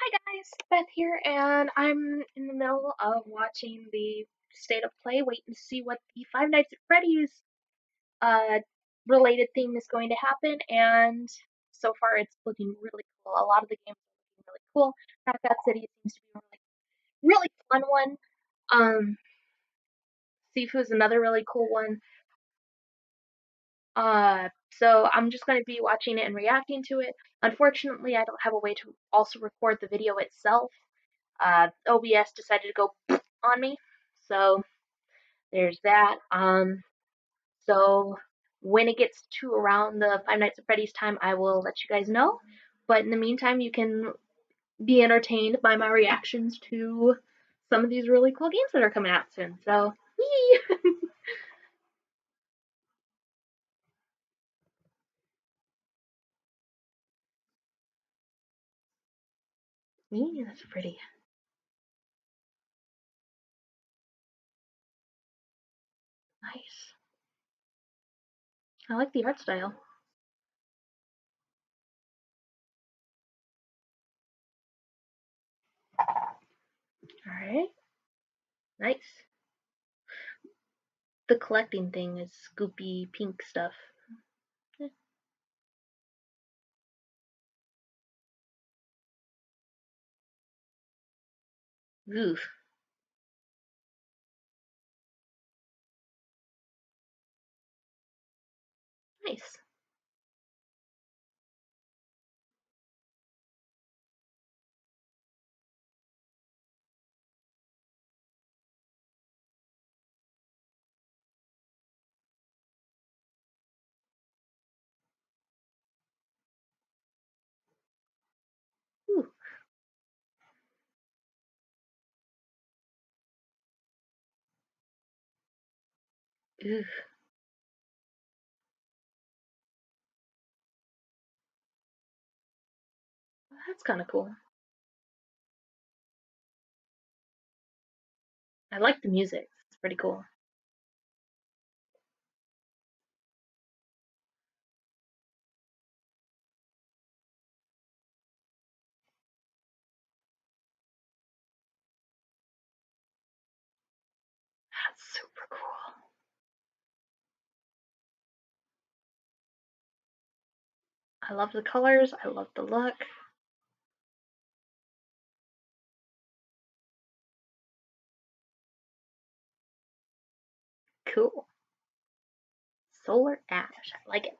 Hi guys, Beth here, and I'm in the middle of watching the state of play, waiting to see what the Five Nights at Freddy's uh related thing is going to happen. And so far, it's looking really cool. A lot of the games are looking really cool. Knockout City seems to be a really fun one. Sifu's another really cool one. So I'm just going to be watching it and reacting to it. Unfortunately, I don't have a way to also record the video itself. OBS decided to go on me. So there's that. So when it gets to around the Five Nights at Freddy's time, I will let you guys know. But in the meantime, you can be entertained by my reactions to some of these really cool games that are coming out soon. So, yee! Yee, that's pretty. Nice. I like the art style. Alright. Nice. The collecting thing is scoopy pink stuff. Oof. Nice. Ooh. Ooh. That's kind of cool. I like the music. It's pretty cool. That's super cool. I love the colors. I love the look. Cool. Solar Ash. I like it.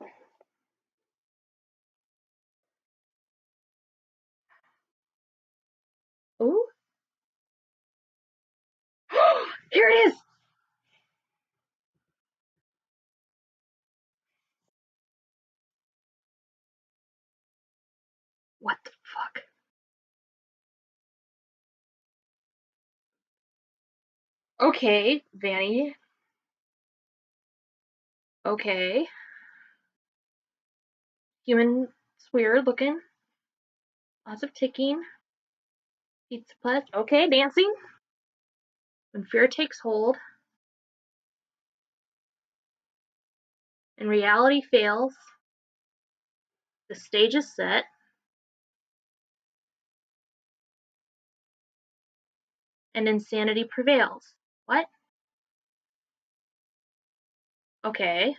Ooh. Here it is. What the fuck? Okay, Vanny. Okay. Human. It's weird looking. Lots of ticking. Pizza plus. Okay, dancing. When fear takes hold and reality fails, the stage is set and insanity prevails. What? Okay.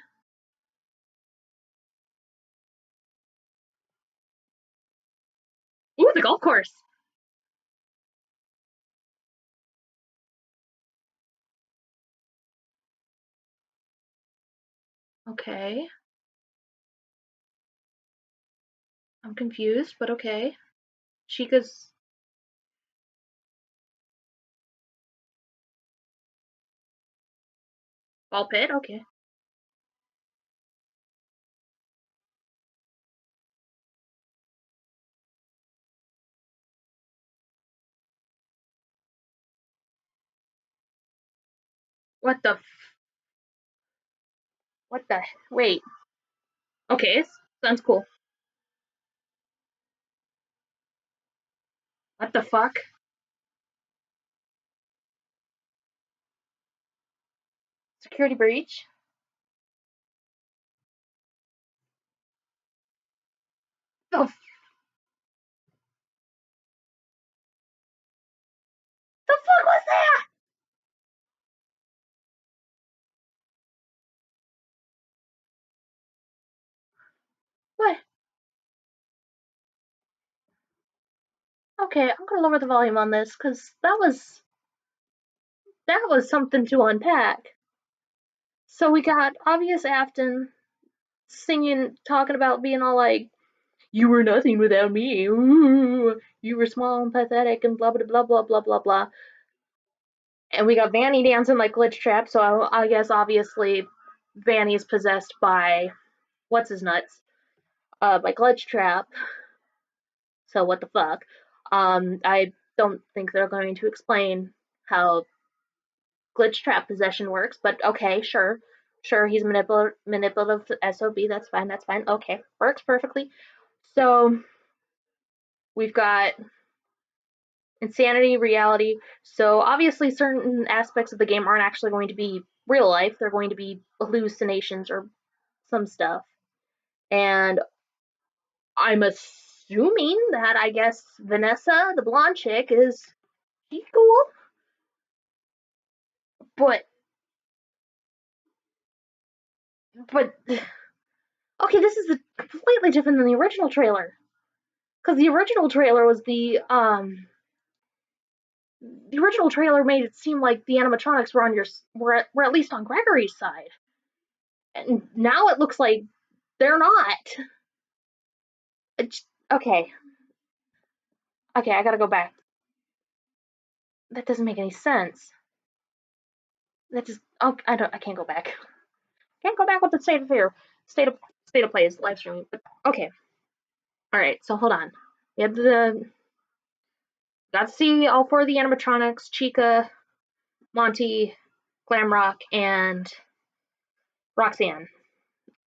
Ooh, the golf course. Okay. I'm confused, but okay. Chica's ball pit. Okay. What the? What the? Wait. Okay. Sounds cool. What the fuck? Security breach. Oh, Okay, I'm gonna lower the volume on this because that was something to unpack. So we got obvious Afton singing, talking about being all like, "You were nothing without me. Ooh, you were small and pathetic," and blah blah blah blah blah blah blah. And we got Vanny dancing like Glitch Trap. So I guess obviously Vanny's possessed by what's his nuts, by Glitch Trap. So what the fuck? I don't think they're going to explain how glitch trap possession works, but okay, sure. Sure, he's manipulative SOB, that's fine, that's fine. Okay, works perfectly. So we've got insanity, reality. So obviously certain aspects of the game aren't actually going to be real life, they're going to be hallucinations or some stuff. And I'm assuming that I guess Vanessa, the blonde chick, is she cool? But but okay, this is completely different than the original trailer. Because the original trailer made it seem like the animatronics were on were at least on Gregory's side, and now it looks like they're not. It's, okay, okay, I gotta go back. That doesn't make any sense. That just oh, I can't go back. Can't go back with the state of fear, state of state of play is live streaming. But okay, all right. So hold on. We had the got to see all four of the animatronics: Chica, Monty, Glamrock, and Roxanne.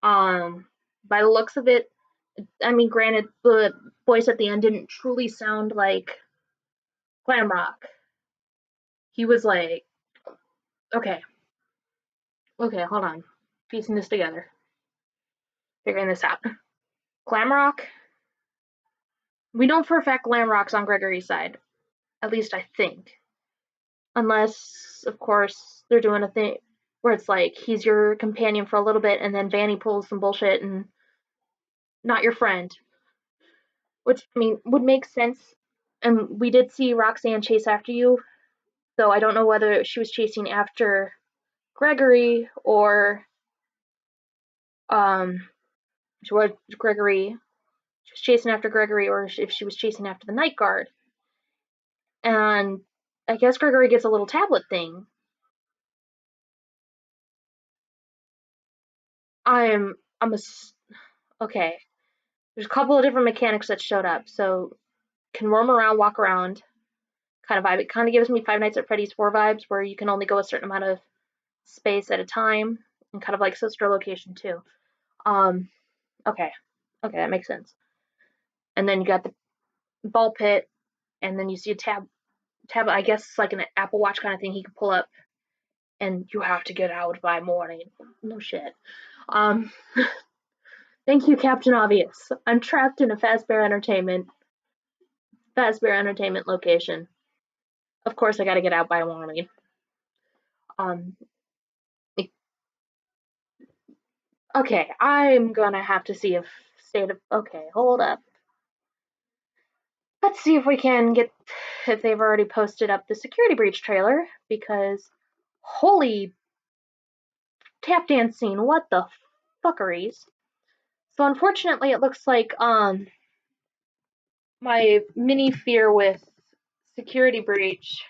Um, by the looks of it, I mean, granted, the voice at the end didn't truly sound like Glamrock. He was like, okay, okay, hold on, piecing this together, figuring this out. Glamrock, we know for a fact Glamrock's on Gregory's side, at least I think, unless, of course, they're doing a thing where it's like he's your companion for a little bit, and then Vanny pulls some bullshit and not your friend, which I mean would make sense. And we did see Roxanne chase after you, so I don't know whether she was chasing after Gregory or um she was Gregory she was chasing after Gregory or if she was chasing after the night guard. And I guess Gregory gets a little tablet thing. I'm a okay. There's a couple of different mechanics that showed up. So can roam around, walk around, kind of vibe. It kind of gives me Five Nights at Freddy's 4 vibes, where you can only go a certain amount of space at a time, and kind of like Sister Location too. Um, okay, okay, that makes sense. And then you got the ball pit, and then you see a tab. I guess it's like an Apple Watch kind of thing he can pull up, and you have to get out by morning. No shit. Um, thank you, Captain Obvious. I'm trapped in a Fazbear Entertainment location. Of course, I got to get out by morning. Um, okay, I'm gonna have to see if state of. Okay, hold up. Let's see if we can get if they've already posted up the security breach trailer because holy tap dance scene, what the fuckeries. So unfortunately it looks like my mini fear with security breach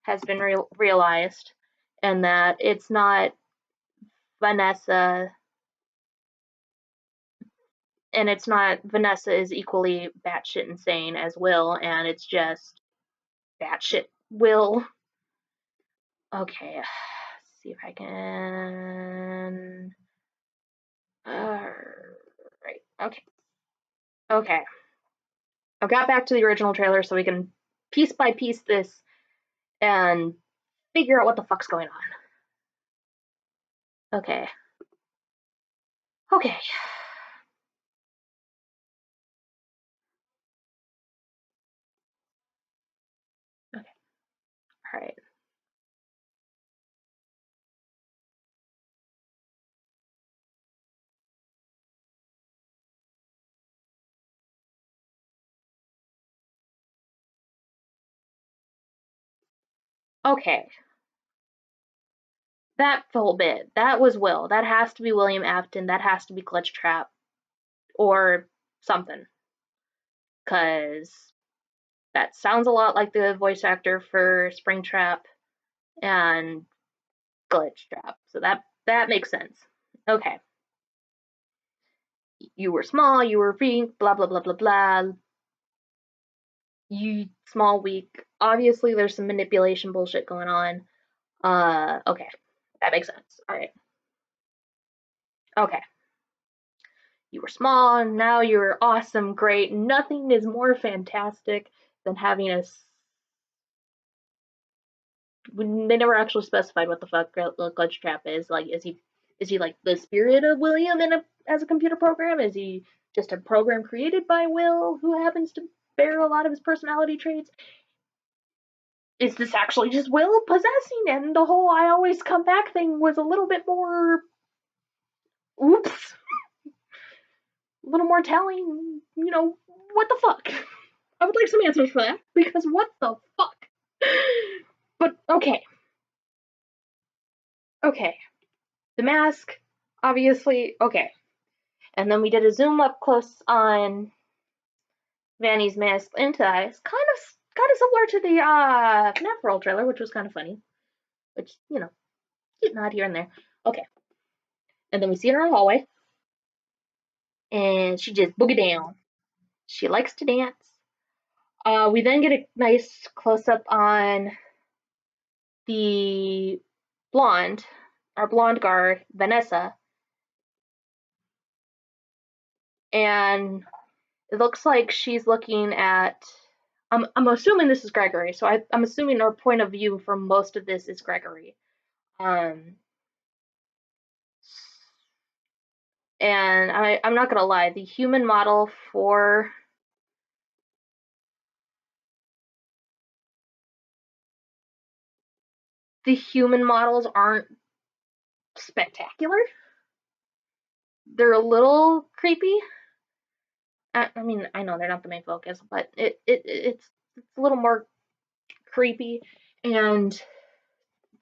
has been realized and that it's not Vanessa and it's not Vanessa is equally batshit insane as Will and it's just batshit Will. Okay, let's see if I can. Right. Okay. Okay. I got back to the original trailer so we can piece by piece this and figure out what the fuck's going on. Okay. Okay. Okay. All right. Okay. That whole bit. That was Will. That has to be William Afton. That has to be Clutch Trap. Or something. Because that sounds a lot like the voice actor for Springtrap and Glitch Trap. So that makes sense. Okay. You were small, you were weak, blah blah blah blah blah. You small, weak. Obviously there's some manipulation bullshit going on. Okay. That makes sense. Alright. Okay. You were small, now you're awesome, great. Nothing is more fantastic than having a. They never actually specified what the fuck Glitch Trap is. Like, is he like the spirit of William as a computer program? Is he just a program created by Will who happens to bear a lot of his personality traits? Is this actually just Will possessing? And the whole "I always come back" thing was a little bit more. Oops. A little more telling. What the fuck? I would like some answers for that because what the fuck? But okay. Okay. The mask, obviously, okay. And then we did a zoom up close on Vanny's mask into eyes, kind of similar to the FNAF World trailer, which was kind of funny. Which, cute nod here and there. Okay. And then we see her in the hallway, and she just boogie down. She likes to dance. We then get a nice close up on the blonde, our blonde guard, Vanessa, and it looks like she's looking at. I'm assuming this is Gregory, so I'm assuming our point of view for most of this is Gregory. Um, and I'm not gonna lie, the human model for the human models aren't spectacular. They're a little creepy. I mean, I know they're not the main focus, but it's a little more creepy and it's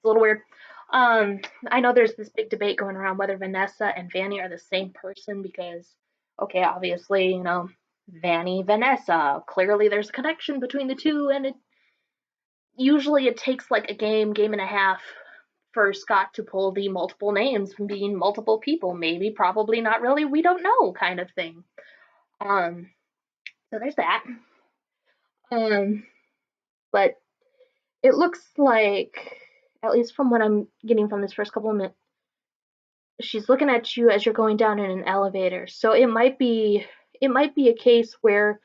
a little weird. I know there's this big debate going around whether Vanessa and Vanny are the same person because, okay, obviously, Vanny, Vanessa. Clearly, there's a connection between the two, and usually it takes like a game and a half for Scott to pull the multiple names from being multiple people. Maybe, probably, not really. We don't know, kind of thing. Um, so there's that. Um, but it looks like, at least from what I'm getting from this first couple of minutes, she's looking at you as you're going down in an elevator. So it might be a case where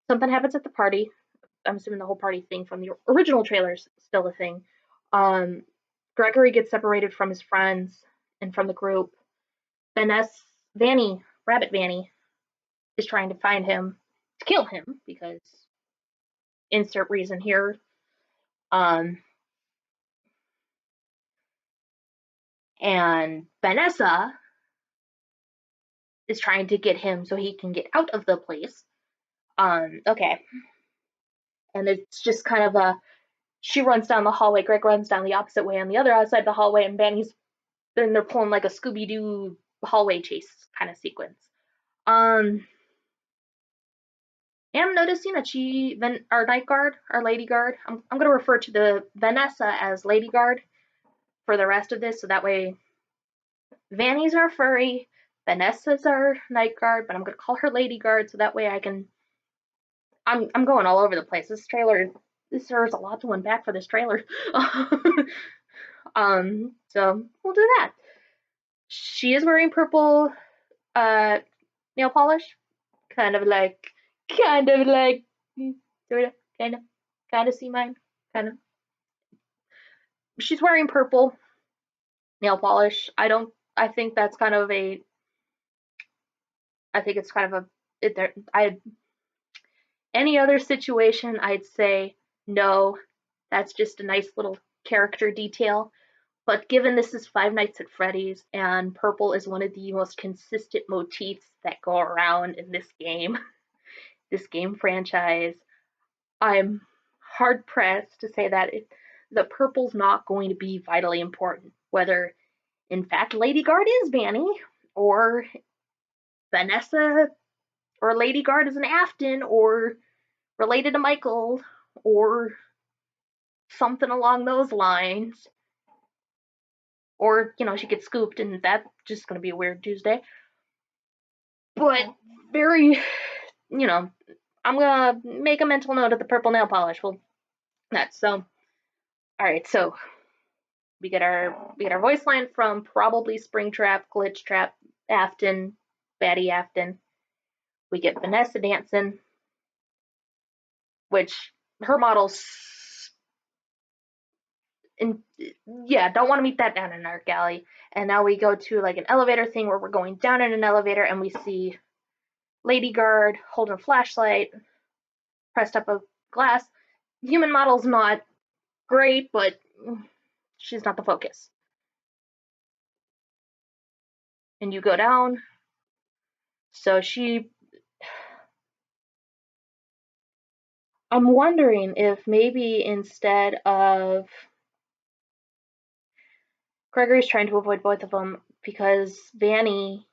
something happens at the party. I'm assuming the whole party thing from the original trailer is still a thing. Um, Gregory gets separated from his friends and from the group. Vanny, Rabbit Vanny, is trying to find him to kill him because insert reason here. Um, and Vanessa is trying to get him so he can get out of the place. Okay. And it's just kind of she runs down the hallway, Greg runs down the opposite way on the other outside the hallway, and Vanny's then they're pulling like a Scooby Doo hallway chase kind of sequence. And I'm noticing that our night guard, our lady guard, I'm gonna refer to the Vanessa as lady guard for the rest of this, so that way Vanny's our furry, Vanessa's our night guard, but I'm gonna call her lady guard so that way I'm going all over the place. This serves a lot to unpack for this trailer. So we'll do that. She is wearing purple uh nail polish, kind of like, sort of, kind of see mine, kind of. She's wearing purple nail polish. I think that's kind of a. I think it's kind of a. Any other situation, I'd say no. That's just a nice little character detail. But given this is Five Nights at Freddy's and purple is one of the most consistent motifs that go around in this game franchise, I'm hard pressed to say that the purple's not going to be vitally important. Whether, in fact, Lady Guard is Vanny, or Vanessa or Lady Guard is an Afton, or related to Michael, or something along those lines. Or, she gets scooped, and that's just going to be a weird Tuesday. But very, I'm going to make a mental note of the purple nail polish. Well, that's so. All right, so we get our voice line from probably Springtrap, Glitchtrap, Afton, Batty Afton. We get Vanessa dancing, which her models, and yeah, don't want to meet that down in our galley. And now we go to like an elevator thing where we're going down in an elevator and we see Lady Guard holding a flashlight pressed up a glass. Human model's not great, but she's not the focus. And you go down. So I'm wondering if maybe instead of Gregory's trying to avoid both of them because Vanny.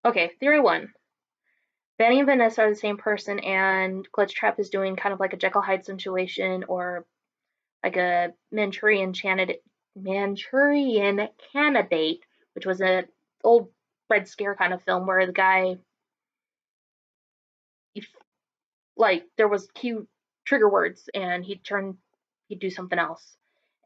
Okay, theory one. Vanny and Vanessa are the same person, and Glitchtrap is doing kind of like a Jekyll Hyde situation or like a Manchurian Candidate, which was an old Red Scare kind of film where the guy, like, there was cue trigger words and he'd do something else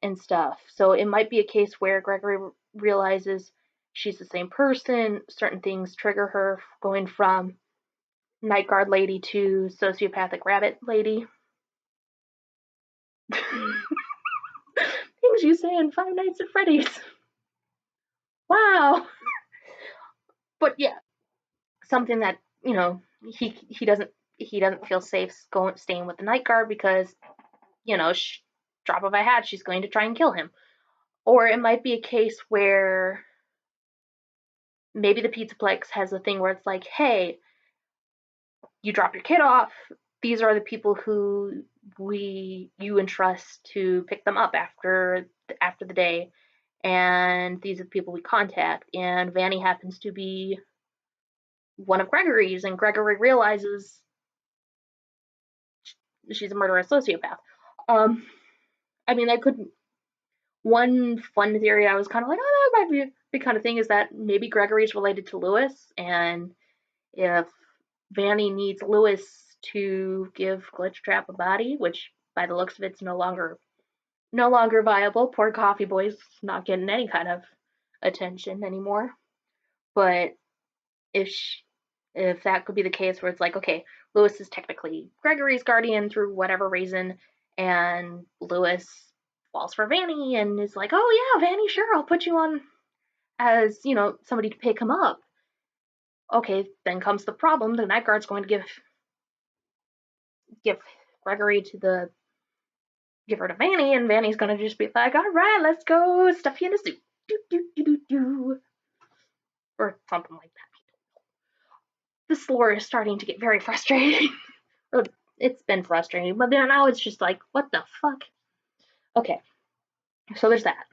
and stuff. So it might be a case where Gregory realizes she's the same person, certain things trigger her, going from night guard lady to sociopathic rabbit lady. Things you say in Five Nights at Freddy's. Wow. But yeah, something that he doesn't feel safe staying with the night guard because drop of a hat she's going to try and kill him. Or it might be a case where maybe the Pizzaplex has a thing where it's like, hey, you drop your kid off, these are the people who you entrust to pick them up after the day, and these are the people we contact, and Vanny happens to be one of Gregory's, and Gregory realizes she's a murderous sociopath. I mean, that could. One fun theory I was kind of like, oh, that might be the kind of thing is that maybe Gregory's related to Lewis, and if Vanny needs Lewis to give Glitchtrap a body, which by the looks of it's no longer viable. Poor Coffee Boy's not getting any kind of attention anymore. But if that could be the case where it's like, okay, Lewis is technically Gregory's guardian through whatever reason, and Lewis falls for Vanny and is like, oh yeah, Vanny, sure, I'll put you on as, somebody to pick him up. Okay, then comes the problem. The night guard's going to give Gregory give her to Vanny, and Vanny's gonna just be like, all right, let's go stuff you in a suit. Do, do, do, do, do. Or something like that. This lore is starting to get very frustrating. It's been frustrating, but then now it's just like, what the fuck? Okay, so there's that.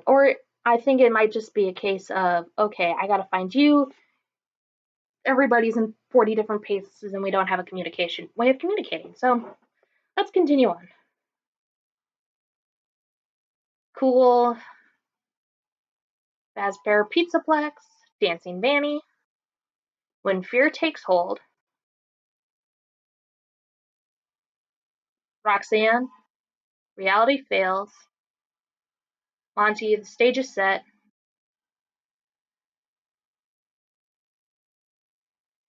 Or I think it might just be a case of, okay, I gotta find you. Everybody's in 40 different places and we don't have a way of communicating. So let's continue on. Cool. Fazbear Pizzaplex, Dancing Vanny. When Fear Takes Hold. Roxanne, Reality Fails. Monty, the stage is set.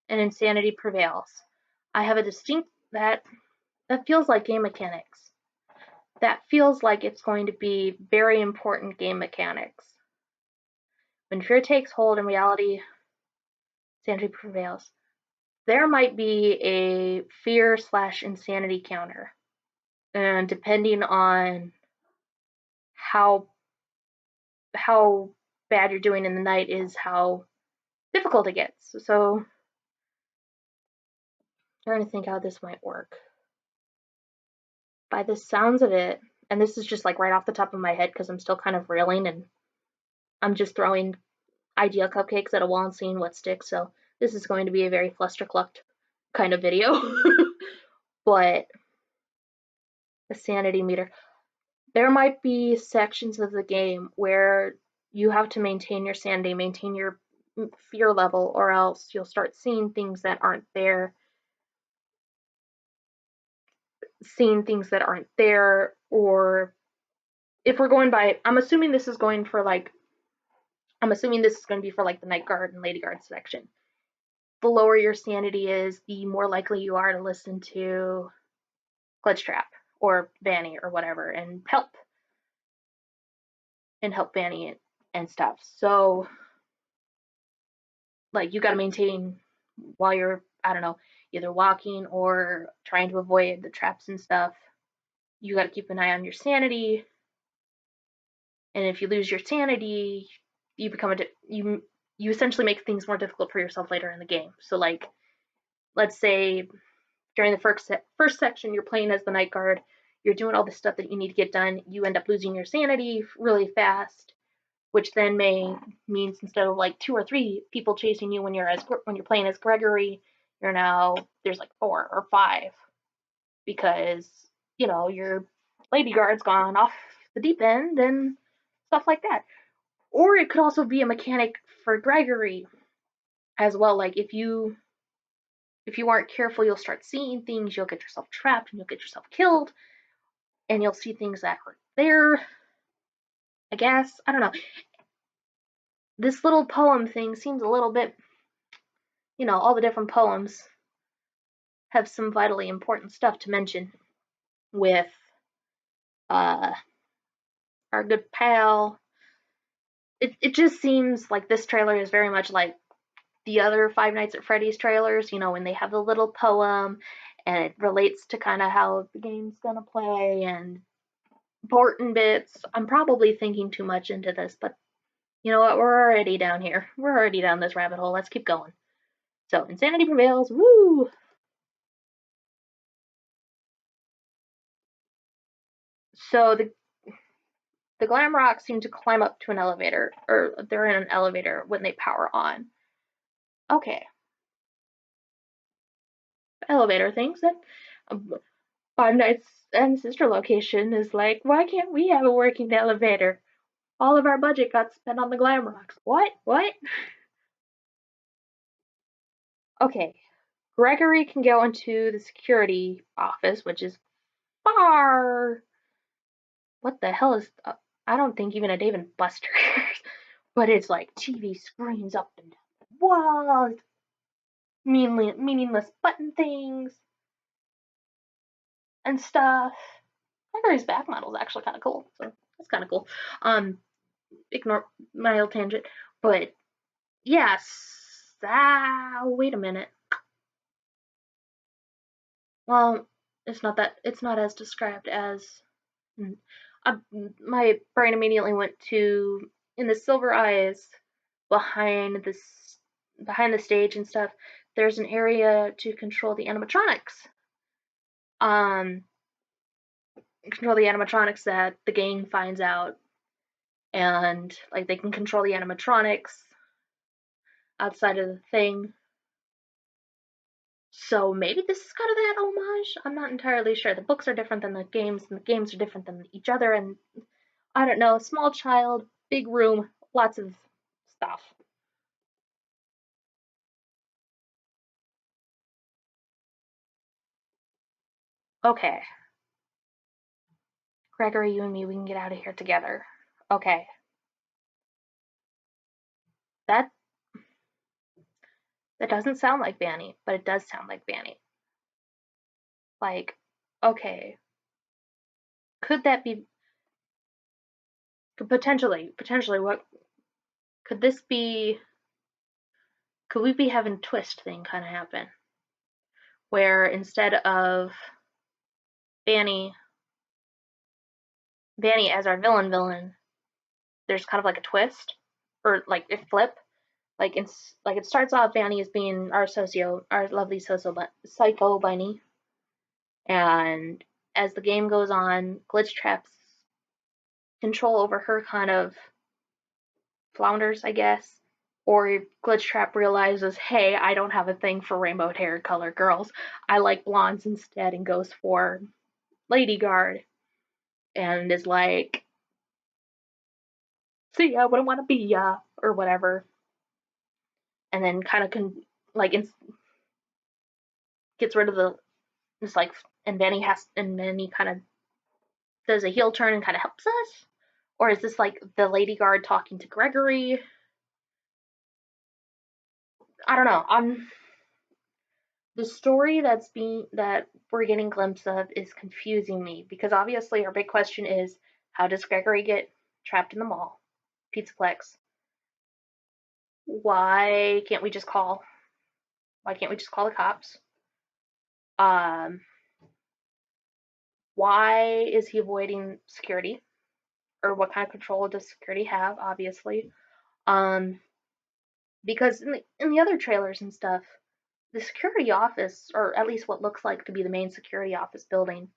And Insanity Prevails. I have a distinct that feels like game mechanics. That feels like it's going to be very important game mechanics. When Fear Takes Hold and Reality, Insanity Prevails. There might be a fear/insanity counter. And depending on how bad you're doing in the night is how difficult it gets. So, trying to think how this might work. by the sounds of it, and this is just like right off the top of my head because I'm still kind of reeling and I'm just throwing idea cupcakes at a wall and seeing what sticks. So this is going to be a very flusterclucked kind of video. But a sanity meter. There might be sections of the game where you have to maintain your sanity, maintain your fear level, or else you'll start seeing things that aren't there, or if we're going by, I'm assuming this is going for like, I'm assuming this is going to be for like the Night Guard and Lady Guard section. The lower your sanity is, the more likely you are to listen to Glitch Trap or Vanny or whatever and help Vanny and stuff. So like you got to maintain while you're, I don't know, either walking or trying to avoid the traps and stuff. You got to keep an eye on your sanity, and if you lose your sanity, you become you essentially make things more difficult for yourself later in the game. So like, let's say during the first section you're playing as the Night Guard, you're doing all the stuff that you need to get done, you end up losing your sanity really fast, which then means instead of like 2 or 3 people chasing you when you're playing as Gregory, you're now there's like 4 or 5 because your Lady Guard's gone off the deep end and stuff like that. Or it could also be a mechanic for Gregory as well. Like if you aren't careful, you'll start seeing things, you'll get yourself trapped, and you'll get yourself killed, and you'll see things that aren't there. I guess I don't know. This little poem thing seems a little bit, all the different poems have some vitally important stuff to mention with uh, our good pal. It just seems like this trailer is very much like the other Five Nights at Freddy's trailers, when they have the little poem and it relates to kind of how the game's gonna play and important bits. I'm probably thinking too much into this, but you know what? We're already down here. We're already down this rabbit hole. Let's keep going. So, insanity prevails. Woo! So the glam rocks seem to climb up to an elevator, or they're in an elevator when they power on. Okay, elevator things. That Five Nights and Sister Location is like, why can't we have a working elevator? All of our budget got spent on the glam rocks. What? What? Okay, Gregory can go into the security office, which is far. What the hell is? I don't think even a Dave and Buster cares, but it's like TV screens up and down the wall, meaningless button things and stuff. Gregory's back model is actually kind of cool, so that's kind of cool. Ignore my little tangent, but yes. Wait a minute. Well, it's not as described as. My brain immediately went to in the Silver Eyes behind the stage and stuff. There's an area to control the animatronics. Um, control the animatronics that the gang finds out, and like they can control the animatronics outside of the thing. So maybe this is kind of that homage. I'm not entirely sure. The books are different than the games, and the games are different than each other. And I don't know. Small child, big room, lots of stuff. Okay, Gregory, you and me, we can get out of here together. Okay, that that doesn't sound like Vanny, but it does sound like Vanny. Like, okay, could that be potentially what could this be? Could we be having twist thing kind of happen where instead of Vanny as our villain, there's kind of like a twist or like a flip. Like it starts off Vanny as being our lovely psycho bunny, and as the game goes on, Glitch Trap's control over her kind of flounders, I guess. Or Glitch Trap realizes, hey, I don't have a thing for rainbow hair color girls. I like blondes instead, and goes for Lady Guard. And is like, see, I wouldn't want to be ya, or whatever. And then kind of gets rid of the, it's like, and then he kind of does a heel turn and kind of helps us. Or is this like the Lady Guard talking to Gregory? I don't know. The story that we're getting glimpse of is confusing me because obviously our big question is, how does Gregory get trapped in the mall, Pizzaplex? Why can't we just call? Why can't we just call the cops? Um, why is he avoiding security? Or what kind of control does security have? Obviously, um, because in the other trailers and stuff, the security office, or at least what looks like to be the main security office building,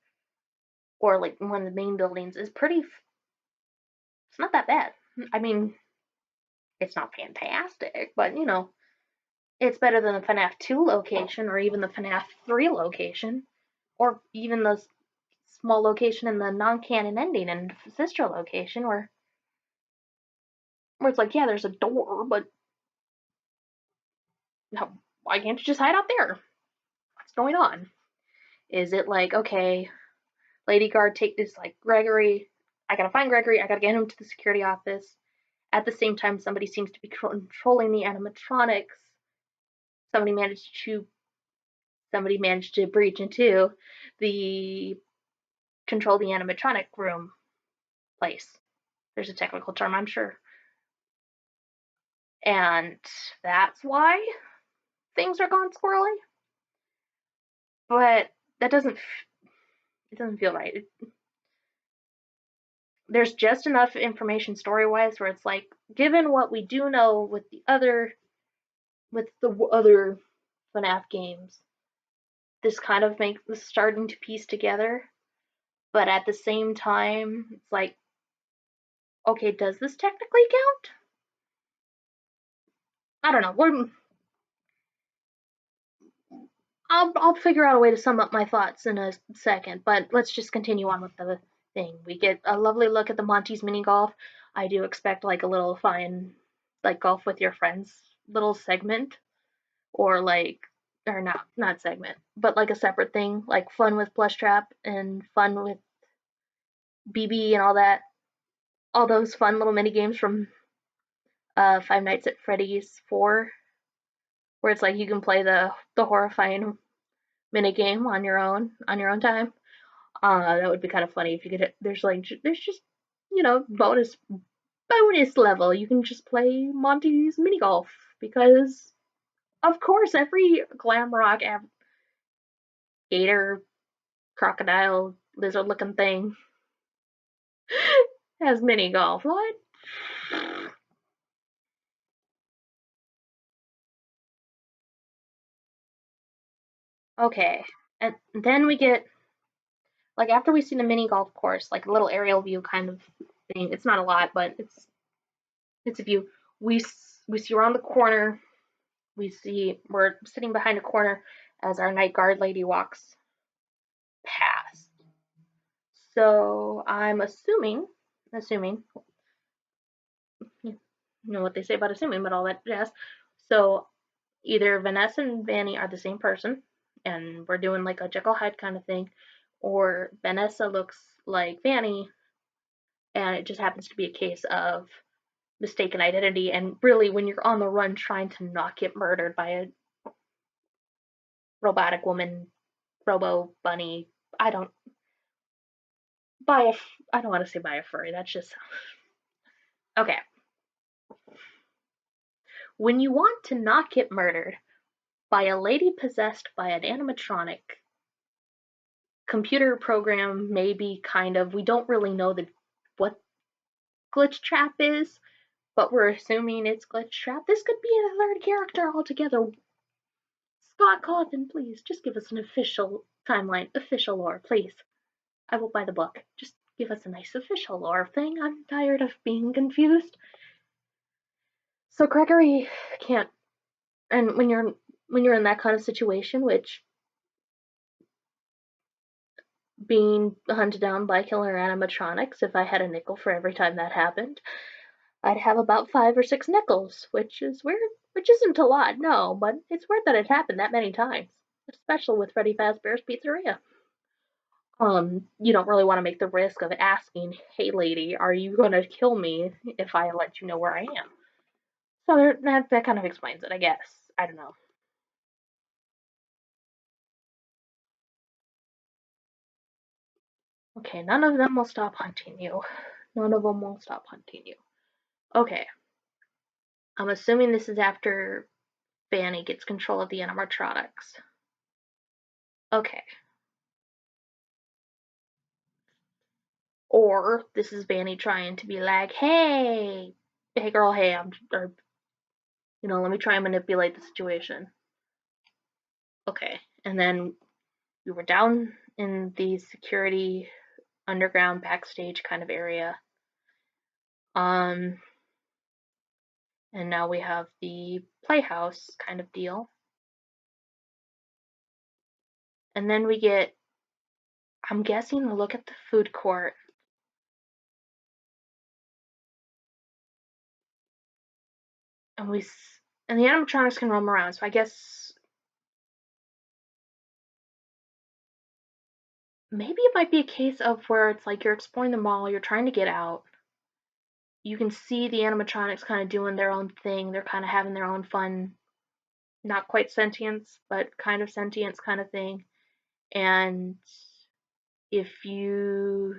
or like one of the main buildings, is pretty. It's not that bad. I mean, it's not fantastic, but it's better than the FNAF 2 location, or even the FNAF 3 location, or even the small location in the non-canon ending and sister location, where it's like, yeah, there's a door, but no, why can't you just hide out there? What's going on? Is it like, okay, Lady Guard take this, like, Gregory, I gotta find Gregory, I gotta get him to the security office. At the same time, somebody seems to be controlling the animatronics. Somebody managed to breach into the control the animatronic room place. There's a technical term, I'm sure. And that's why things are gone squirrely. But that doesn't it doesn't feel right. There's just enough information story-wise where it's like, given what we do know with the other FNAF games, this kind of makes this starting to piece together. But at the same time, it's like, okay, does this technically count? I don't know. I'll figure out a way to sum up my thoughts in a second, but let's just continue on with the thing. We get a lovely look at the Monty's mini golf. I do expect like a little fun, like golf with your friends little segment, or like, or not segment, but like a separate thing, like fun with Plush Trap and fun with BB and all those fun little mini games from Five Nights at Freddy's 4, where it's like you can play the horrifying mini game on your own time. That would be kind of funny if you could. There's just bonus level. You can just play Monty's mini golf because of course every glam rock gator crocodile lizard looking thing has mini golf. What? Okay, and then we get, like, after we see the mini golf course, like a little aerial view kind of thing. It's not a lot, but it's a view. We see around the corner. We're sitting behind a corner as our night guard lady walks past. So I'm assuming, you know what they say about assuming, but all that jazz. So either Vanessa and Vanny are the same person, and we're doing like a Jekyll Hyde kind of thing, or Vanessa looks like Vanny, and it just happens to be a case of mistaken identity. And really, when you're on the run trying to not get murdered by a robotic woman, robo bunny, I don't buy a, I don't want to say buy a furry. That's just okay. When you want to not get murdered by a lady possessed by an animatronic computer program, maybe kind of, we don't really know what Glitch Trap is, but we're assuming it's Glitch Trap. This could be a third character altogether. Scott Cawthon, please just give us an official timeline, official lore, please. I will buy the book. Just give us a nice official lore thing. I'm tired of being confused. So Gregory can't, and when you're in that kind of situation, which being hunted down by killer animatronics, if I had a nickel for every time that happened, I'd have about 5 or 6 nickels, which is weird, which isn't a lot, no, but it's weird that it happened that many times, especially with Freddy Fazbear's Pizzeria. You don't really want to make the risk of asking, "Hey, lady, are you gonna kill me if I let you know where I am?" So that kind of explains it, I guess. I don't know. Okay, none of them will stop hunting you. None of them will stop hunting you. Okay, I'm assuming this is after Vanny gets control of the animatronics. Okay. Or this is Vanny trying to be like, hey girl, hey, or, let me try and manipulate the situation. Okay. And then we were down in the security underground backstage kind of area. Um, and now we have the playhouse kind of deal. And then we get, I'm guessing, a look at the food court. And and the animatronics can roam around. So I guess maybe it might be a case of where it's like you're exploring the mall, you're trying to get out. You can see the animatronics kind of doing their own thing. They're kind of having their own fun, not quite sentience, but kind of sentience kind of thing. And if you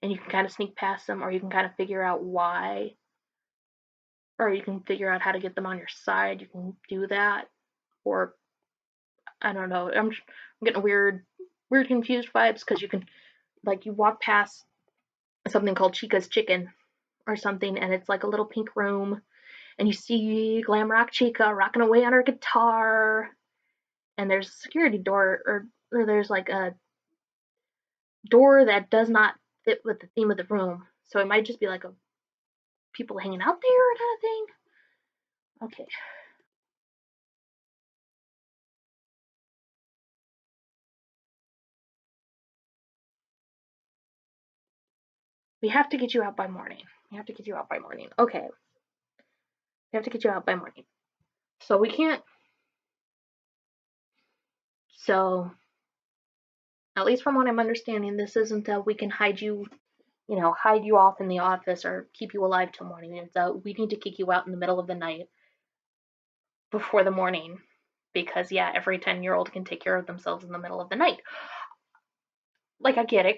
and you can kind of sneak past them, or you can kind of figure out why, or you can figure out how to get them on your side. You can do that, or I don't know. I'm getting weird confused vibes because you can like you walk past something called Chica's Chicken or something, and it's like a little pink room, and you see glam rock Chica rocking away on her guitar, and there's a security door, or there's like a door that does not fit with the theme of the room, so it might just be like a people hanging out there kind of thing. Okay, we have to get you out by morning. We have to get you out by morning. Okay, we have to get you out by morning. So we can't. So at least from what I'm understanding, this isn't that we can hide you off in the office or keep you alive till morning. It's we need to kick you out in the middle of the night before the morning because yeah, every 10-year-old can take care of themselves in the middle of the night. Like I get it,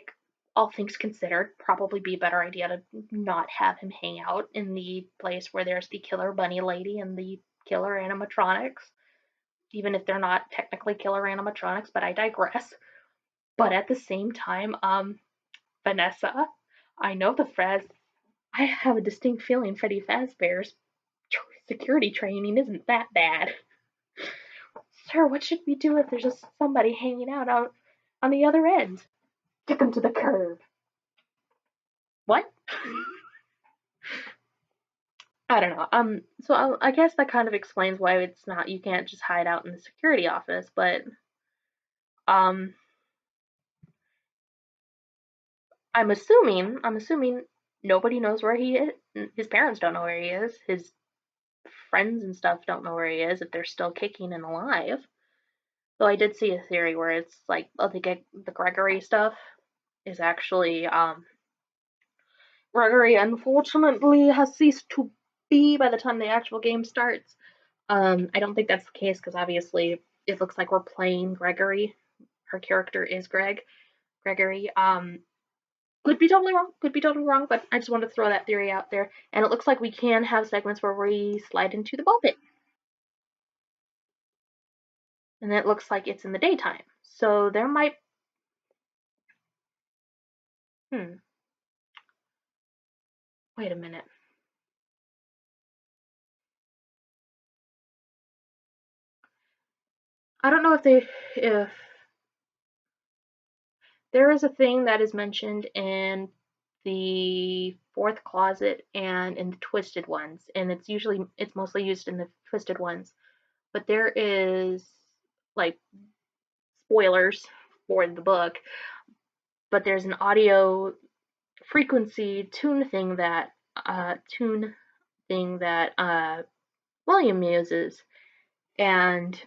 all things considered, probably be a better idea to not have him hang out in the place where there's the killer bunny lady and the killer animatronics, even if they're not technically killer animatronics, but I digress. But at the same time, Vanessa, I know I have a distinct feeling Freddy Fazbear's security training isn't that bad. Sir, what should we do if there's just somebody hanging out on the other end? Kick them to the curb. What? I don't know. So I guess that kind of explains why it's not you can't just hide out in the security office, but um, I'm assuming nobody knows where he is. His parents don't know where he is. His friends and stuff don't know where he is if they're still kicking and alive. Though I did see a theory where it's like, oh, the Gregory stuff is actually Gregory unfortunately has ceased to be by the time the actual game starts. I don't think that's the case because obviously it looks like we're playing Gregory. Her character is Gregory. Could be totally wrong. Could be totally wrong, but I just wanted to throw that theory out there. And it looks like we can have segments where we slide into the ball pit. And it looks like it's in the daytime. So there might. Hmm. Wait a minute. I don't know if There is a thing that is mentioned in the fourth closet and in the twisted ones, and it's mostly used in the twisted ones. But there is like spoilers for the book, but there's an audio frequency tune thing that William uses, and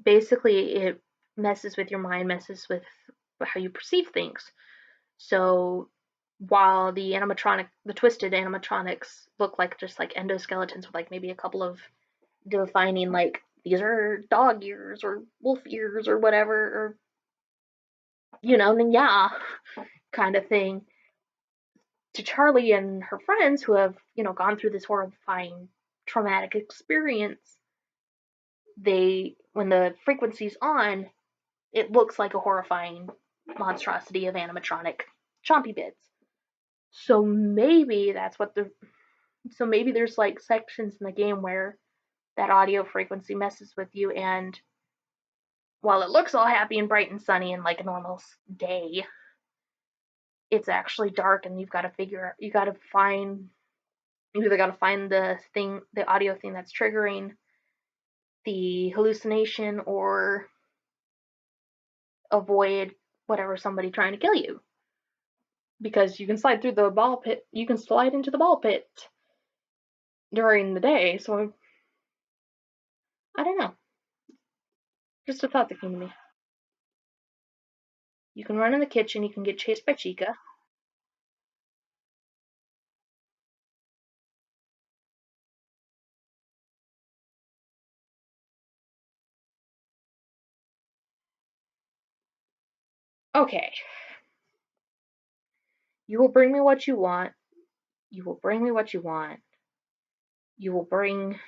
basically it messes with your mind, messes with how you perceive things. So while the twisted animatronics look like just like endoskeletons with like maybe a couple of defining like these are dog ears or wolf ears or whatever, or yeah, kind of thing. To Charlie and her friends who have gone through this horrifying traumatic experience, they when the frequency's on, it looks like a horrifying monstrosity of animatronic chompy bits. So maybe there's like sections in the game where that audio frequency messes with you, and while it looks all happy and bright and sunny and like a normal day, it's actually dark, and you either got to find the audio thing that's triggering the hallucination, or avoid whatever somebody trying to kill you, because you can slide into the ball pit during the day. So I don't know, just a thought that came to me. You can run in the kitchen, you can get chased by Chica. Okay, you will bring me what you want. You will bring me what you want. You will bring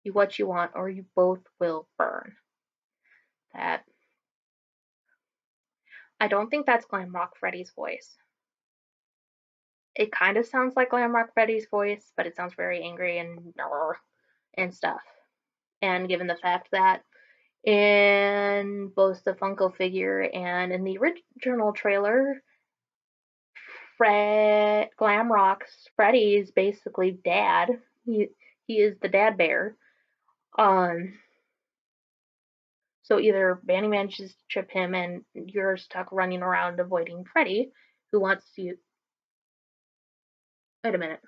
me what you want, or you both will burn. That I don't think that's Glamrock Freddy's voice. It kind of sounds like Glamrock Freddy's voice, but it sounds very angry and stuff. And given the fact that in both the Funko figure and in the original trailer, Glamrock's Freddy's basically dad. He is the dad bear. Um, so either Vanny manages to trip him and you're stuck running around avoiding Freddy, who wants you. Wait a minute.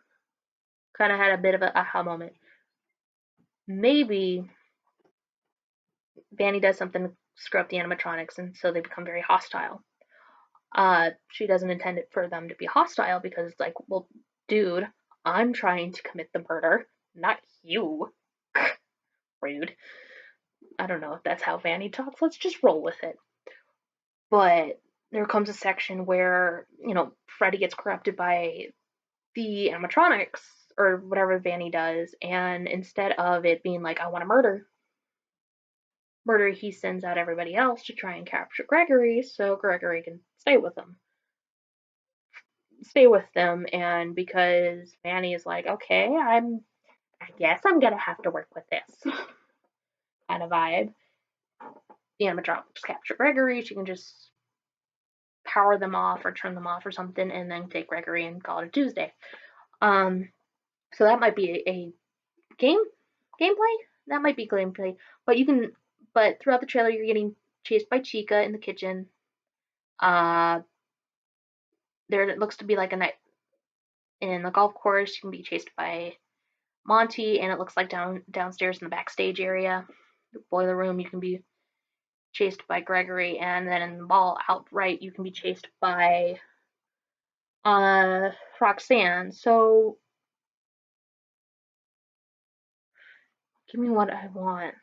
Kind of had a bit of a aha moment. Maybe Vanny does something to screw up the animatronics, and so they become very hostile. She doesn't intend it for them to be hostile because, like, well, dude, I'm trying to commit the murder, not you. Rude. I don't know if that's how Vanny talks. Let's just roll with it. But there comes a section where, Freddy gets corrupted by the animatronics or whatever Vanny does, and instead of it being like, I want to murder, he sends out everybody else to try and capture Gregory so Gregory can stay with them. And because Vanny is like, okay, I guess I'm gonna have to work with this kind of vibe, the animatronics capture Gregory. She can just power them off or turn them off or something, and then take Gregory and call it a Tuesday. Um, so that might be a gameplay. That might be gameplay, but But throughout the trailer, you're getting chased by Chica in the kitchen. Uh, there it looks to be like a night in the golf course. You can be chased by Monty, and it looks like downstairs in the backstage area, the boiler room, you can be chased by Gregory, and then in the mall outright, you can be chased by uh Roxanne. So give me what I want.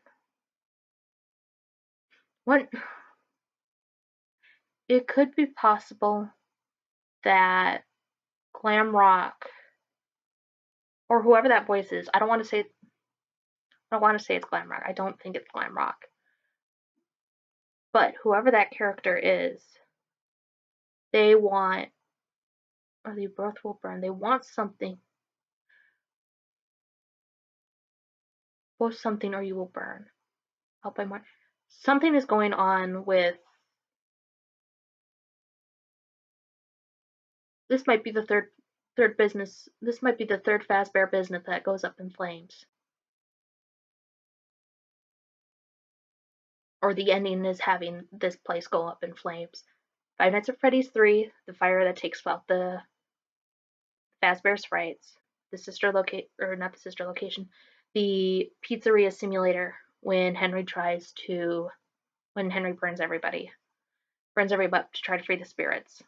What It could be possible that Glam Rock or whoever that voice is. I don't want to say it's Glam Rock. I don't think it's Glam Rock. But whoever that character is, they want, or they both will burn. They want something. Both something or you will burn. Help by more. Something is going on with This might be the third business. This might be the third Fazbear business that goes up in flames. Or the ending is having this place go up in flames. Five Nights at Freddy's 3, the fire that takes out the Fazbear sprites, the sister locate or not the sister location, the pizzeria simulator when Henry burns everybody to try to free the spirits.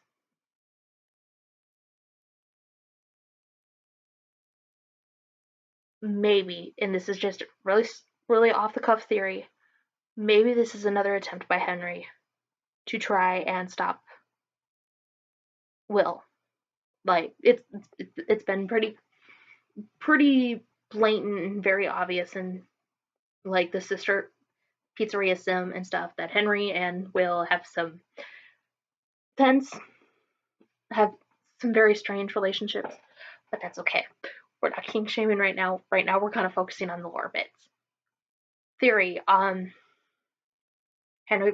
Maybe, and this is just really off the cuff theory, maybe this is another attempt by Henry to try and stop Will. Like it's been pretty blatant and very obvious in like the sister pizzeria sim and stuff that Henry and Will tense have some very strange relationships, but that's okay. We're not king shaming right now. Right now we're kind of focusing on the lore bits. Theory, Henry,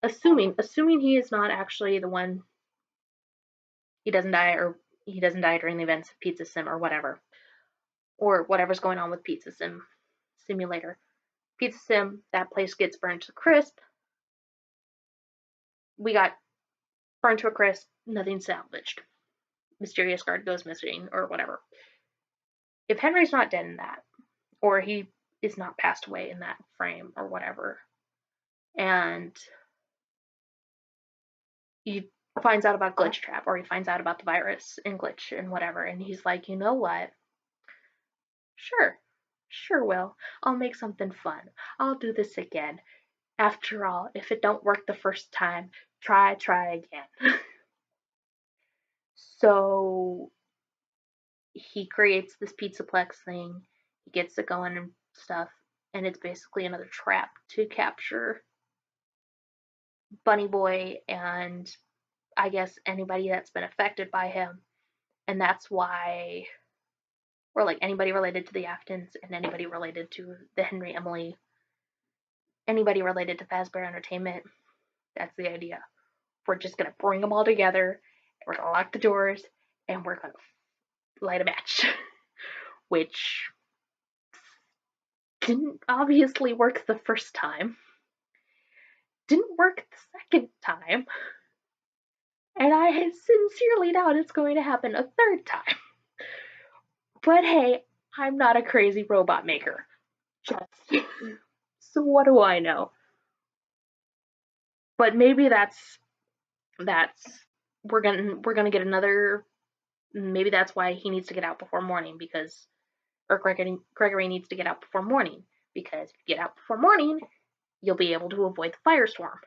assuming he is not actually the one, he doesn't die during the events of Pizza Sim or whatever's going on with Pizza Sim simulator. Pizza Sim, that place gets burned to crisp. We got burned to a crisp, nothing salvaged. Mysterious guard goes missing or whatever. If Henry's not dead in that, or he is not passed away in that frame or whatever, and he finds out about Glitch Trap or he finds out about the virus and Glitch and whatever, and he's like, you know what? Sure, Will. I'll make something fun. I'll do this again. After all, if it don't work the first time, try again. So he creates this pizzaplex thing. He gets it going and stuff, and it's basically another trap to capture Bunny Boy and I guess anybody that's been affected by him. And that's why, or like anybody related to the Aftons and anybody related to the Henry Emily, anybody related to Fazbear Entertainment. That's the idea. We're just gonna bring them all together. We're gonna lock the doors and we're gonna light a match, which didn't obviously work the first time, didn't work the second time, and I sincerely doubt it's going to happen a third time. But hey, I'm not a crazy robot maker. Just so what do I know? But maybe that's we're gonna get another. Maybe that's why he needs to get out before morning because, or Gregory needs to get out before morning because if you get out before morning, you'll be able to avoid the firestorm.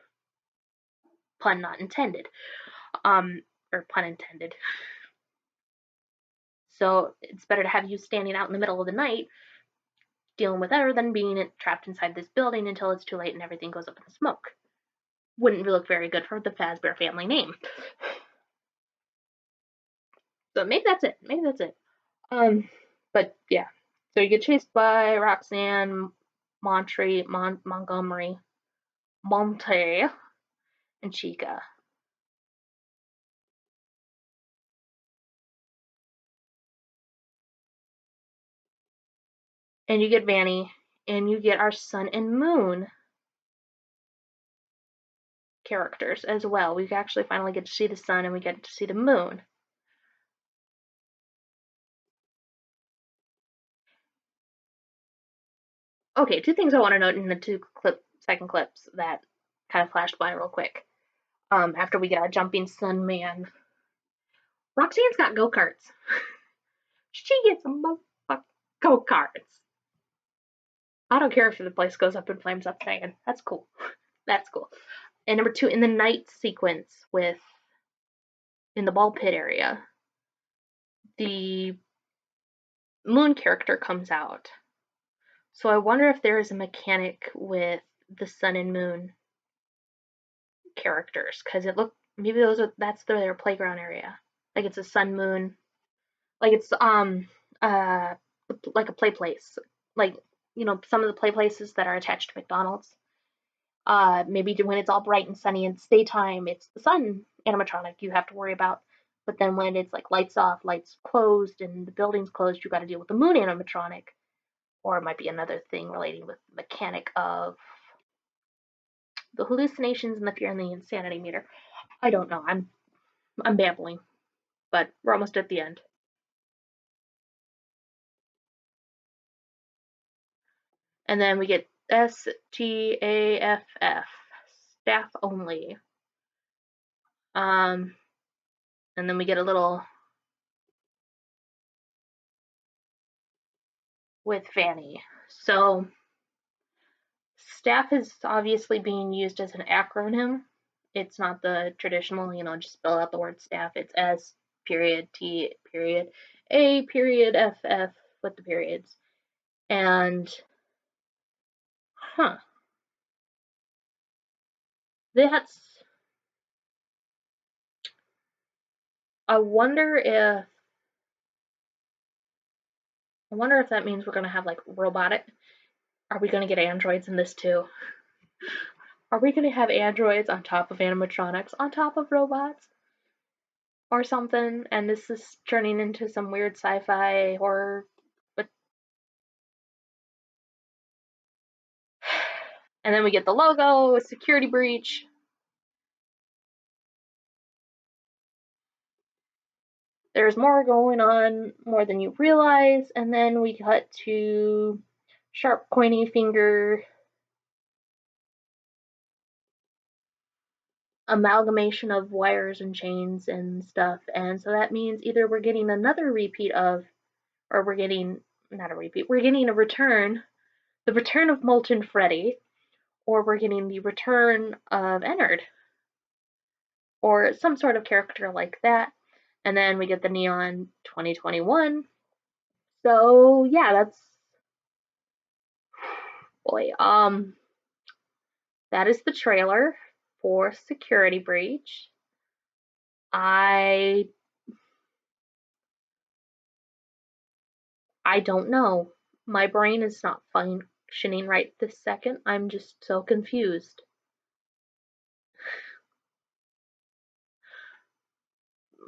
Pun not intended. Or pun intended. So it's better to have you standing out in the middle of the night dealing with her than being trapped inside this building until it's too late and everything goes up in smoke. Wouldn't look very good for the Fazbear family name. So maybe that's it. But yeah. So you get chased by Roxanne, Montgomery, Monte, and Chica. And you get Vanny, and you get our Sun and Moon characters as well. We actually finally get to see the sun and we get to see the moon. Okay, two things I want to note in the second clips that kind of flashed by real quick. After we get our jumping sun man, Roxanne's got go karts. She gets some motherfucking go karts. I don't care if the place goes up in flames. I'm saying that's cool. That's cool. And number two, in the night sequence in the ball pit area, the moon character comes out. So I wonder if there is a mechanic with the sun and moon characters because maybe that's their playground area. Like it's a sun moon, like it's like a play place, like some of the play places that are attached to McDonald's. Maybe when it's all bright and sunny and it's daytime, it's the sun animatronic you have to worry about. But then when it's like lights off, lights closed, and the building's closed, you got to deal with the moon animatronic. Or it might be another thing relating with the mechanic of the hallucinations and the fear and the insanity meter. I don't know. I'm babbling, but we're almost at the end. And then we get STAFF, staff only. And then we get a little with Fanny. So staff is obviously being used as an acronym. It's not the traditional, just spell out the word staff. It's S period T period A period FF with the periods. And that's I wonder if that means we're gonna have like robotic. Are we gonna get androids in this too? Are we gonna have androids on top of animatronics on top of robots? Or something, and this is turning into some weird sci-fi horror. But and then we get the logo, security breach. There's more going on, more than you realize, and then we cut to sharp, pointy finger amalgamation of wires and chains and stuff, and so that means either we're getting another repeat of, or we're getting not a repeat, we're getting a return, the return of Molten Freddy, or we're getting the return of Ennard, or some sort of character like that. And then we get the Neon 2021. So yeah, that's boy. That is the trailer for Security Breach. I don't know. My brain is not functioning right this second. I'm just so confused.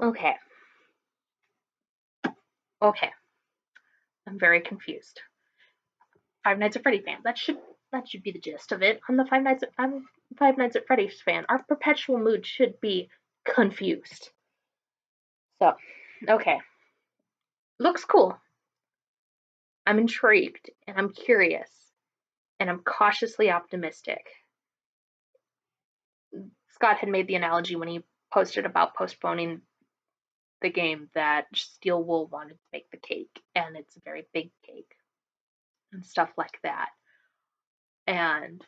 Okay. Okay. I'm very confused. Five Nights at Freddy fan. That should be the gist of it. I'm Five Nights at Freddy's fan. Our perpetual mood should be confused. So, okay. Looks cool. I'm intrigued and I'm curious and I'm cautiously optimistic. Scott had made the analogy when he posted about postponing the game that Steel Wool wanted to make the cake, and it's a very big cake and stuff like that. And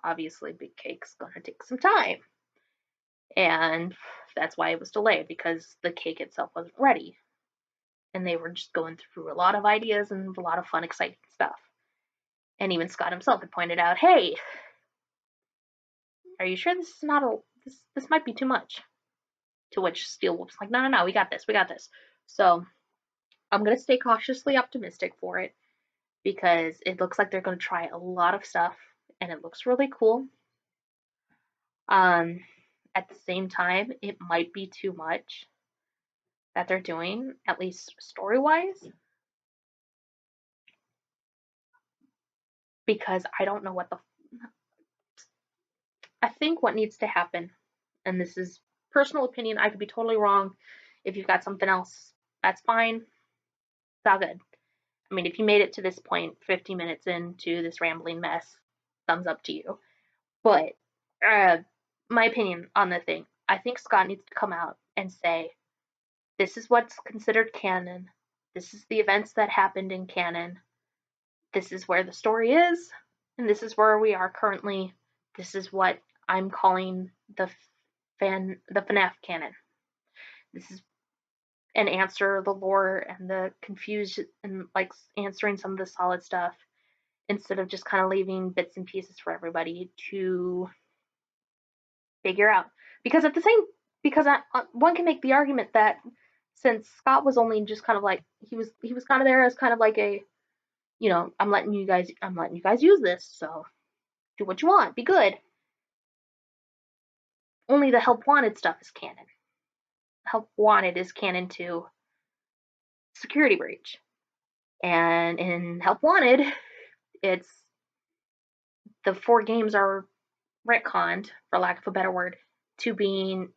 obviously, big cake's gonna take some time. And that's why it was delayed, because the cake itself wasn't ready. And they were just going through a lot of ideas and a lot of fun, exciting stuff. And even Scott himself had pointed out, hey, are you sure this is not this might be too much? To which Steel Wolf's like, no, we got this. So I'm gonna stay cautiously optimistic for it, because it looks like they're gonna try a lot of stuff and it looks really cool. At the same time, it might be too much that they're doing, at least story wise, because I don't know I think what needs to happen, and this is personal opinion, I could be totally wrong. If you've got something else, that's fine. It's all good. I mean, if you made it to this point 50 minutes into this rambling mess, thumbs up to you. But my opinion on the thing, I think Scott needs to come out and say, this is what's considered canon. This is the events that happened in canon. This is where the story is, and this is where we are currently. This is what I'm calling the FNAF canon. This is an answer the lore and the confusion, and like answering some of the solid stuff, instead of just kind of leaving bits and pieces for everybody to figure out. Because one can make the argument that since Scott was only just kind of like he was kind of there as kind of like a, I'm letting you guys use this, so do what you want, be good. Only the help wanted stuff is canon. Help Wanted is canon to Security Breach. And in Help Wanted, it's the 4 games are retconned, for lack of a better word, to being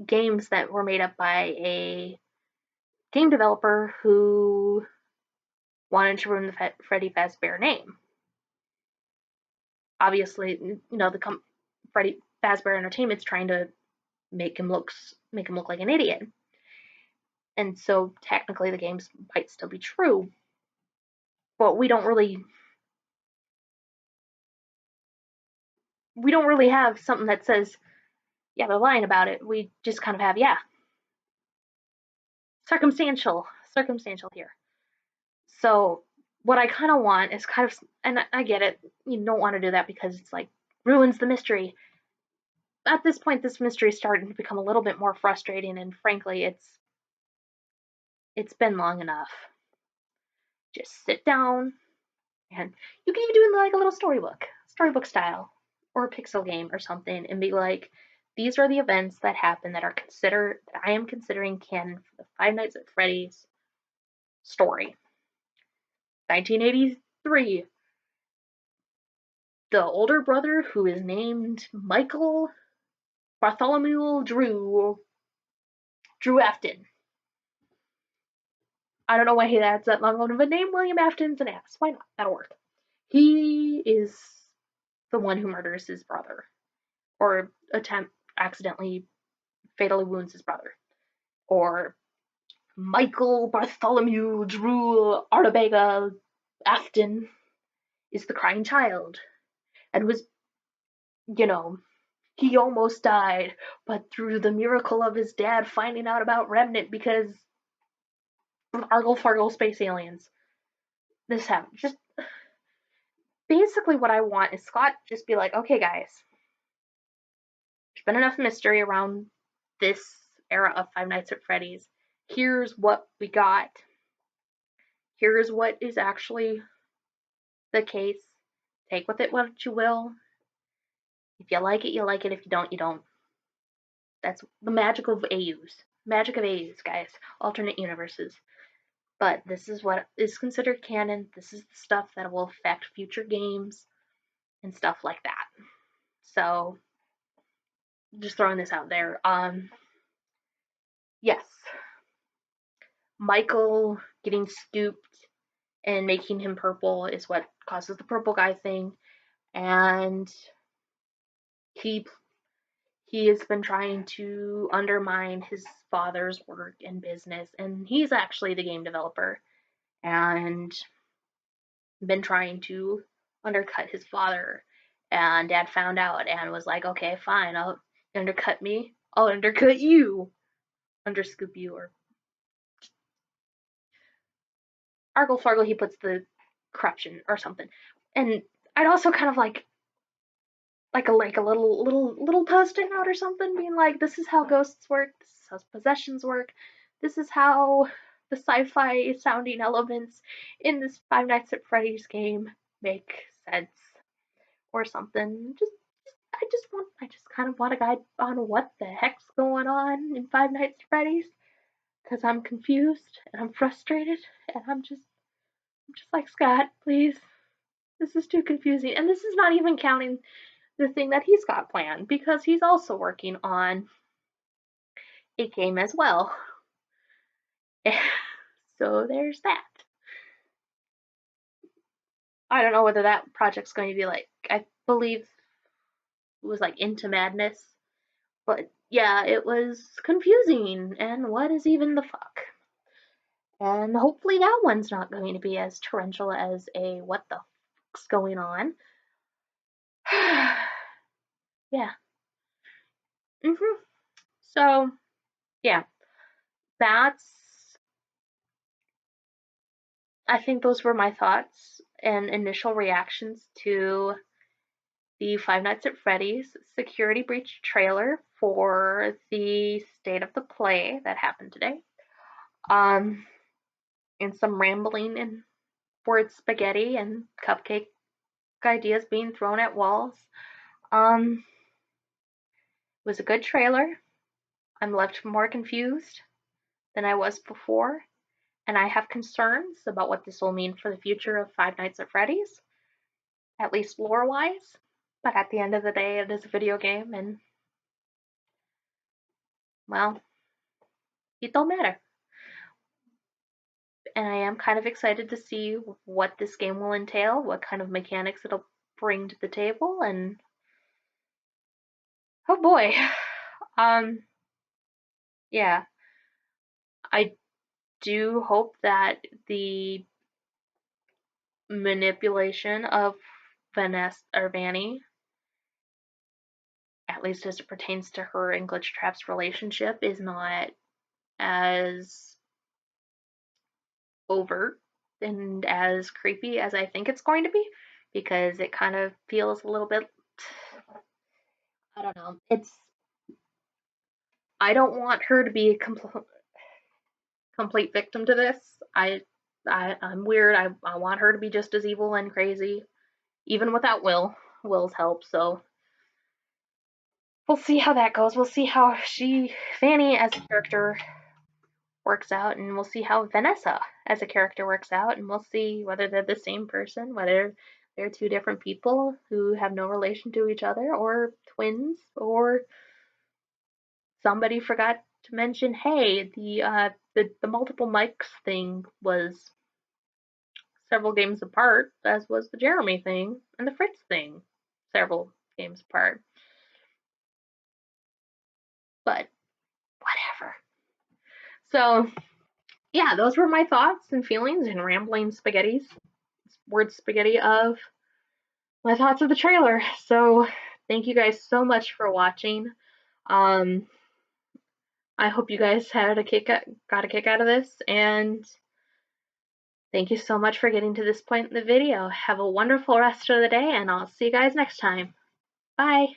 games that were made up by a game developer who wanted to ruin the Freddy Fazbear name. Obviously, the Freddy Fazbear Entertainment's trying to make him look like an idiot, and so technically the games might still be true, but we don't really have something that says, yeah, they're lying about it. We just kind of have, yeah, circumstantial here. So what I kind of want is kind of, and I get it, you don't want to do that because it's like ruins the mystery. At this point, this mystery is starting to become a little bit more frustrating, and frankly, it's been long enough. Just sit down, and you can even do like a little storybook style, or a pixel game or something, and be like, these are the events that happen that I am considering canon for the Five Nights at Freddy's story. 1983. The older brother, who is named Michael Bartholomew Drew Afton. I don't know why he adds that long of a name. William Afton's an ass. Why not? That'll work. He is the one who murders his brother, or accidentally fatally wounds his brother. Or Michael Bartholomew Drew Artabega Afton is the crying child, and was, he almost died, but through the miracle of his dad finding out about Remnant because Argle Fargle space aliens, this happened. Just basically what I want is Scott just be like, okay, guys, there's been enough mystery around this era of Five Nights at Freddy's. Here's what we got. Here's what is actually the case. Take with it what you will. If you like it, you like it. If you don't, you don't. That's the magic of AUs. Magic of AUs, guys. Alternate universes. But this is what is considered canon. This is the stuff that will affect future games and stuff like that. So, just throwing this out there. Yes. Michael getting scooped and making him purple is what causes the purple guy thing. And he has been trying to undermine his father's work and business, and he's actually the game developer, and been trying to undercut his father. And Dad found out and was like, okay, fine, I'll undercut me, I'll undercut you, underscoop you, or Argle Fargle, he puts the corruption or something. And I'd also kind of like a little post-it note or something, being like, this is how ghosts work, this is how possessions work, this is how the sci-fi sounding elements in this Five Nights at Freddy's game make sense, or something. I just kind of want a guide on what the heck's going on in Five Nights at Freddy's, because I'm confused and I'm frustrated, and I'm just like, Scott, please, this is too confusing. And this is not even counting the thing that he's got planned, because he's also working on a game as well. So there's that. I don't know whether that project's going to be like, I believe it was like Into Madness, but yeah, it was confusing, and what is even the fuck? And hopefully that one's not going to be as torrential as a what the fuck's going on. Yeah. So, yeah, that's, I think those were my thoughts and initial reactions to the Five Nights at Freddy's Security Breach trailer for the State of the Play that happened today. And some rambling and word spaghetti and cupcake ideas being thrown at walls. It was a good trailer. I'm left more confused than I was before, and I have concerns about what this will mean for the future of Five Nights at Freddy's, at least lore wise. But at the end of the day, it is a video game, and well, it don't matter. And I am kind of excited to see what this game will entail, what kind of mechanics it'll bring to the table, and oh boy. Um, yeah, I do hope that the manipulation of Vanessa or Vanny, at least as it pertains to her and Glitchtrap's relationship, is not as overt and as creepy as I think it's going to be, because it kind of feels a little bit, I don't know. I don't want her to be a complete victim to this. I'm weird. I want her to be just as evil and crazy, even without Will's help. So we'll see how that goes. We'll see how Fanny as a character works out, and we'll see how Vanessa as a character works out, and we'll see whether they're the same person, whether they're two different people who have no relation to each other, or twins, or somebody forgot to mention, hey, the multiple mics thing was several games apart, as was the Jeremy thing and the Fritz thing, several games apart. But whatever. So yeah, those were my thoughts and feelings and rambling word spaghetti of my thoughts of the trailer. So thank you guys so much for watching. Um, I hope you guys got a kick out of this, and thank you so much for getting to this point in the video. Have a wonderful rest of the day, and I'll see you guys next time. Bye.